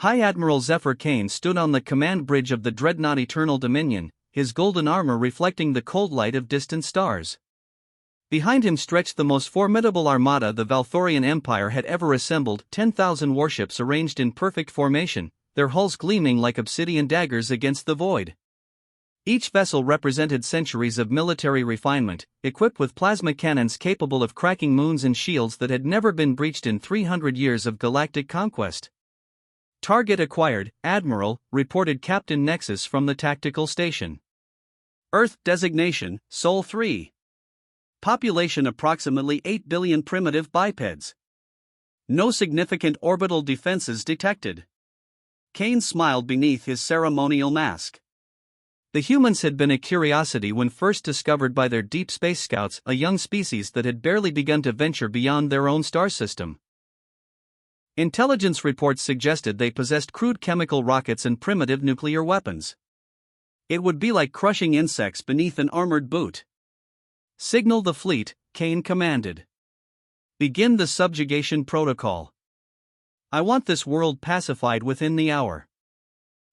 High Admiral Zephyr Kane stood on the command bridge of the dreadnought Eternal Dominion, his golden armor reflecting the cold light of distant stars. Behind him stretched the most formidable armada the Valthorian Empire had ever assembled, 10,000 warships arranged in perfect formation, their hulls gleaming like obsidian daggers against the void. Each vessel represented centuries of military refinement, equipped with plasma cannons capable of cracking moons and shields that had never been breached in 300 years of galactic conquest. Target acquired, Admiral, reported Captain Nexus from the tactical station. Earth designation, Sol 3. Population approximately 8 billion primitive bipeds. No significant orbital defenses detected. Kane smiled beneath his ceremonial mask. The humans had been a curiosity when first discovered by their deep space scouts, a young species that had barely begun to venture beyond their own star system. Intelligence reports suggested they possessed crude chemical rockets and primitive nuclear weapons. It would be like crushing insects beneath an armored boot. Signal the fleet, Kane commanded. Begin the subjugation protocol. I want this world pacified within the hour.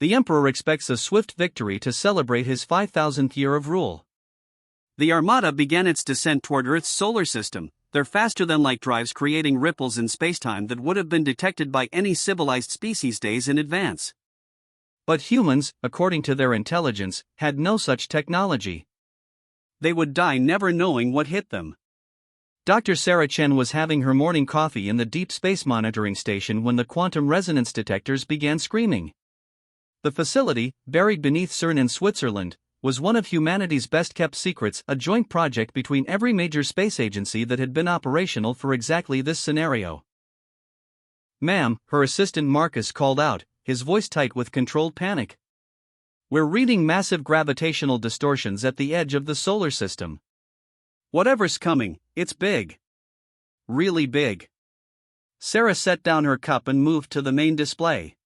The Emperor expects a swift victory to celebrate his 5,000th year of rule. The Armada began its descent toward Earth's solar system, their faster-than-light drives creating ripples in spacetime that would have been detected by any civilized species days in advance. But humans, according to their intelligence, had no such technology. They would die never knowing what hit them. Dr. Sarah Chen was having her morning coffee in the Deep Space Monitoring Station when the quantum resonance detectors began screaming. The facility, buried beneath CERN in Switzerland, was one of humanity's best-kept secrets, a joint project between every major space agency that had been operational for exactly this scenario. "Ma'am," her assistant Marcus called out, his voice tight with controlled panic. "We're reading massive gravitational distortions at the edge of the solar system. Whatever's coming, it's big. Really big." Sarah set down her cup and moved to the main display.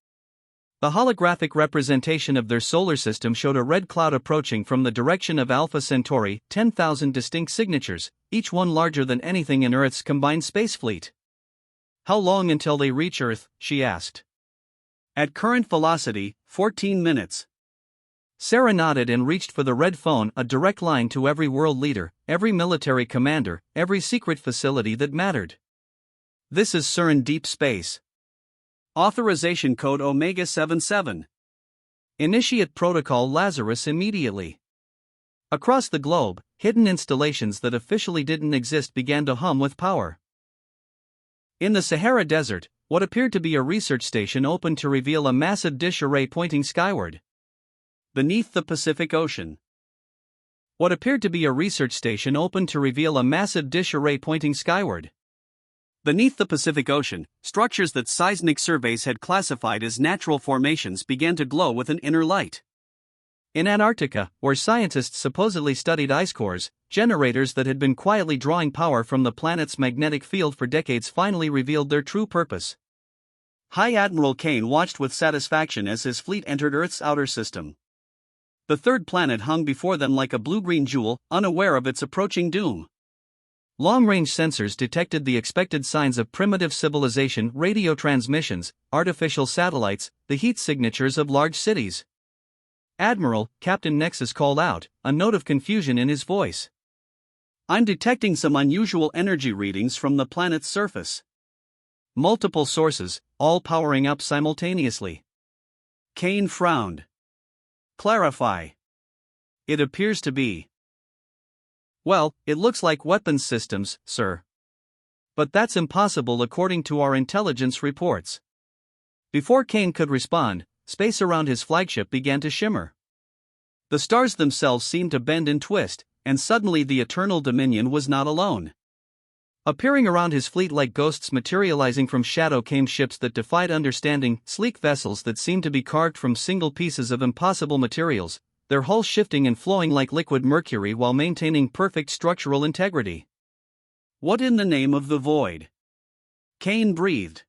The holographic representation of their solar system showed a red cloud approaching from the direction of Alpha Centauri, 10,000 distinct signatures, each one larger than anything in Earth's combined space fleet. "How long until they reach Earth?" she asked. "At current velocity, 14 minutes. Sarah nodded and reached for the red phone, a direct line to every world leader, every military commander, every secret facility that mattered. "This is CERN Deep Space. Authorization code Omega 77. Initiate protocol Lazarus immediately." Across the globe, hidden installations that officially didn't exist began to hum with power. In the Sahara Desert, what appeared to be a research station opened to reveal a massive dish array pointing skyward. Beneath the Pacific Ocean. What appeared to be a research station opened to reveal a massive dish array pointing skyward. Beneath the Pacific Ocean, structures that seismic surveys had classified as natural formations began to glow with an inner light. In Antarctica, where scientists supposedly studied ice cores, generators that had been quietly drawing power from the planet's magnetic field for decades finally revealed their true purpose. High Admiral Kane watched with satisfaction as his fleet entered Earth's outer system. The third planet hung before them like a blue-green jewel, unaware of its approaching doom. Long-range sensors detected the expected signs of primitive civilization, radio transmissions, artificial satellites, the heat signatures of large cities. "Admiral," Captain Nexus called out, a note of confusion in his voice. "I'm detecting some unusual energy readings from the planet's surface. Multiple sources, all powering up simultaneously." Kane frowned. "Clarify." "It appears to be. Well, it looks like weapons systems, sir. But that's impossible according to our intelligence reports." Before Kane could respond, space around his flagship began to shimmer. The stars themselves seemed to bend and twist, and suddenly the Eternal Dominion was not alone. Appearing around his fleet like ghosts materializing from shadow came ships that defied understanding, sleek vessels that seemed to be carved from single pieces of impossible materials, their hulls shifting and flowing like liquid mercury while maintaining perfect structural integrity. "What in the name of the void?" Kane breathed.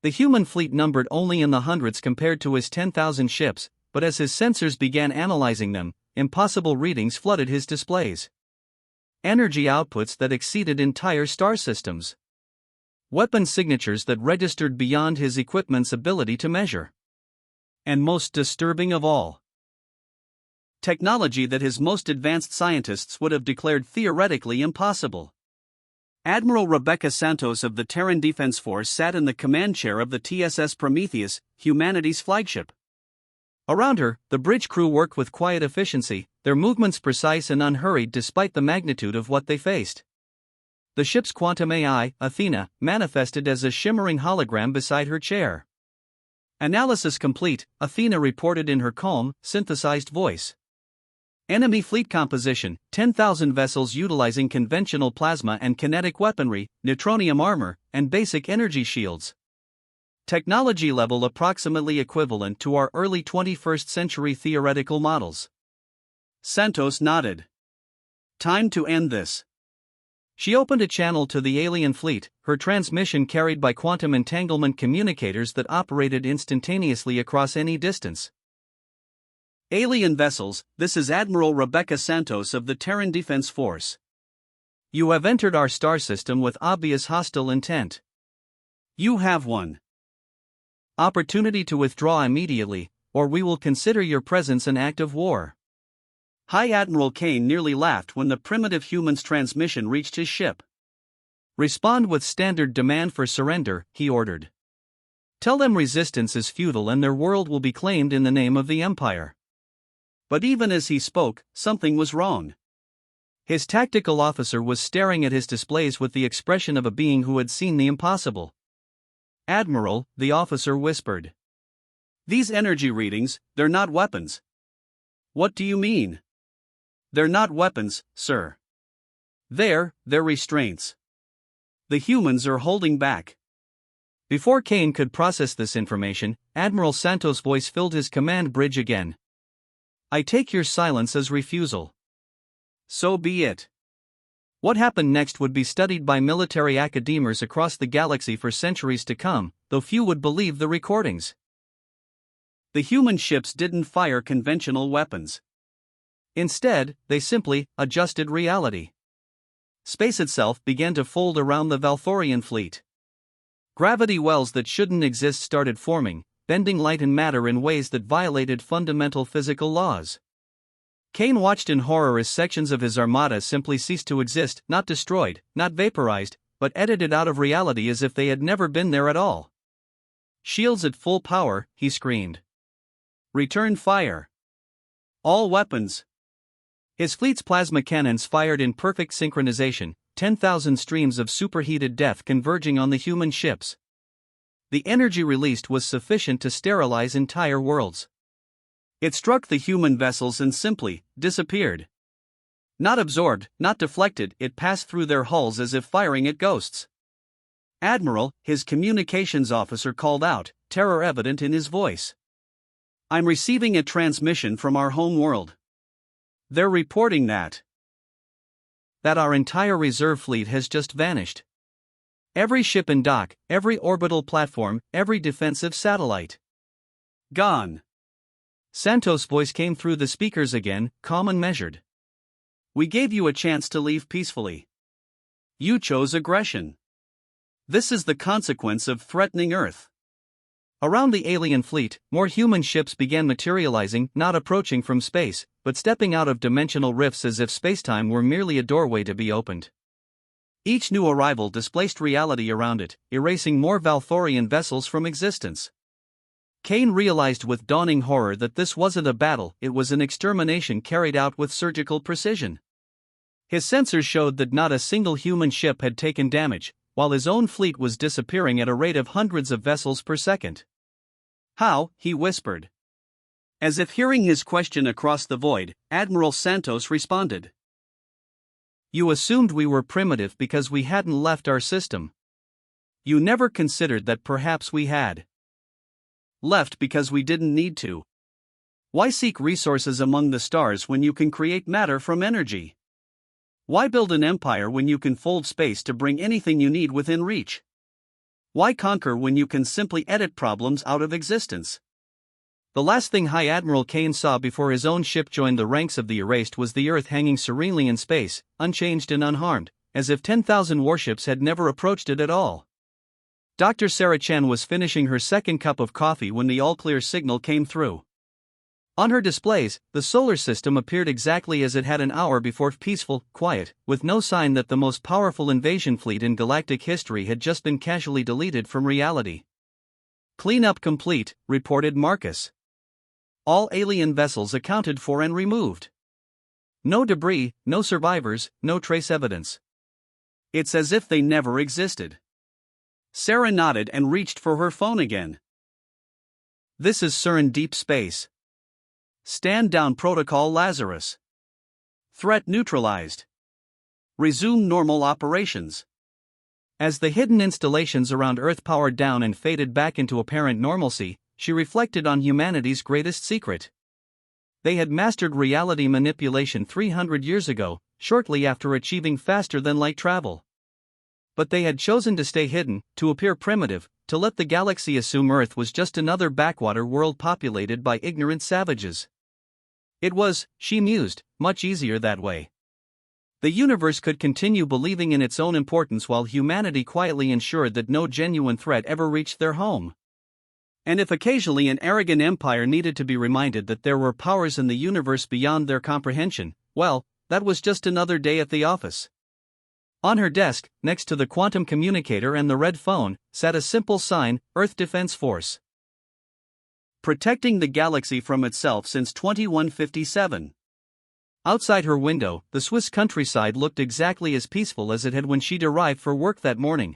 The human fleet numbered only in the hundreds compared to his 10,000 ships, but as his sensors began analyzing them, impossible readings flooded his displays. Energy outputs that exceeded entire star systems. Weapon signatures that registered beyond his equipment's ability to measure. And most disturbing of all, technology that his most advanced scientists would have declared theoretically impossible. Admiral Rebecca Santos of the Terran Defense Force sat in the command chair of the TSS Prometheus, humanity's flagship. Around her, the bridge crew worked with quiet efficiency, their movements precise and unhurried despite the magnitude of what they faced. The ship's quantum AI, Athena, manifested as a shimmering hologram beside her chair. Analysis complete, Athena reported in her calm, synthesized voice. Enemy fleet composition, 10,000 vessels utilizing conventional plasma and kinetic weaponry, neutronium armor, and basic energy shields. Technology level approximately equivalent to our early 21st century theoretical models. Santos nodded. Time to end this. She opened a channel to the alien fleet, her transmission carried by quantum entanglement communicators that operated instantaneously across any distance. Alien vessels, this is Admiral Rebecca Santos of the Terran Defense Force. You have entered our star system with obvious hostile intent. You have one opportunity to withdraw immediately, or we will consider your presence an act of war. High Admiral Kane nearly laughed when the primitive human's transmission reached his ship. Respond with standard demand for surrender, he ordered. Tell them resistance is futile and their world will be claimed in the name of the Empire. But even as he spoke, something was wrong. His tactical officer was staring at his displays with the expression of a being who had seen the impossible. Admiral, the officer whispered. These energy readings, they're not weapons. What do you mean? They're not weapons, sir. They're restraints. The humans are holding back. Before Kane could process this information, Admiral Santos' voice filled his command bridge again. I take your silence as refusal. So be it. What happened next would be studied by military academers across the galaxy for centuries to come, though few would believe the recordings. The human ships didn't fire conventional weapons. Instead, they simply adjusted reality. Space itself began to fold around the Valthorian fleet. Gravity wells that shouldn't exist started forming, bending light and matter in ways that violated fundamental physical laws. Kane watched in horror as sections of his armada simply ceased to exist, not destroyed, not vaporized, but edited out of reality as if they had never been there at all. Shields at full power, he screamed. Return fire. All weapons. His fleet's plasma cannons fired in perfect synchronization, 10,000 streams of superheated death converging on the human ships. The energy released was sufficient to sterilize entire worlds. It struck the human vessels and simply disappeared. Not absorbed, not deflected, it passed through their hulls as if firing at ghosts. Admiral, his communications officer called out, terror evident in his voice. I'm receiving a transmission from our home world. They're reporting that our entire reserve fleet has just vanished. Every ship in dock, every orbital platform, every defensive satellite. Gone. Santos' voice came through the speakers again, calm and measured. We gave you a chance to leave peacefully. You chose aggression. This is the consequence of threatening Earth. Around the alien fleet, more human ships began materializing, not approaching from space, but stepping out of dimensional rifts as if spacetime were merely a doorway to be opened. Each new arrival displaced reality around it, erasing more Valthorian vessels from existence. Kane realized with dawning horror that this wasn't a battle, it was an extermination carried out with surgical precision. His sensors showed that not a single human ship had taken damage, while his own fleet was disappearing at a rate of hundreds of vessels per second. How? He whispered. As if hearing his question across the void, Admiral Santos responded. You assumed we were primitive because we hadn't left our system. You never considered that perhaps we had left because we didn't need to. Why seek resources among the stars when you can create matter from energy? Why build an empire when you can fold space to bring anything you need within reach? Why conquer when you can simply edit problems out of existence? The last thing High Admiral Kane saw before his own ship joined the ranks of the erased was the Earth hanging serenely in space, unchanged and unharmed, as if 10,000 warships had never approached it at all. Dr. Sarah Chen was finishing her second cup of coffee when the all-clear signal came through. On her displays, the solar system appeared exactly as it had an hour before, peaceful, quiet, with no sign that the most powerful invasion fleet in galactic history had just been casually deleted from reality. "Cleanup complete," reported Marcus. "All alien vessels accounted for and removed. No debris, no survivors, no trace evidence. It's as if they never existed." Sarah nodded and reached for her phone again. "This is CERN Deep Space. Stand down protocol Lazarus. Threat neutralized. Resume normal operations." As the hidden installations around Earth powered down and faded back into apparent normalcy, she reflected on humanity's greatest secret. They had mastered reality manipulation 300 years ago, shortly after achieving faster-than-light travel. But they had chosen to stay hidden, to appear primitive, to let the galaxy assume Earth was just another backwater world populated by ignorant savages. It was, she mused, much easier that way. The universe could continue believing in its own importance while humanity quietly ensured that no genuine threat ever reached their home. And if occasionally an arrogant empire needed to be reminded that there were powers in the universe beyond their comprehension, well, that was just another day at the office. On her desk, next to the quantum communicator and the red phone, sat a simple sign: Earth Defense Force. Protecting the galaxy from itself since 2157. Outside her window, the Swiss countryside looked exactly as peaceful as it had when she'd arrived for work that morning.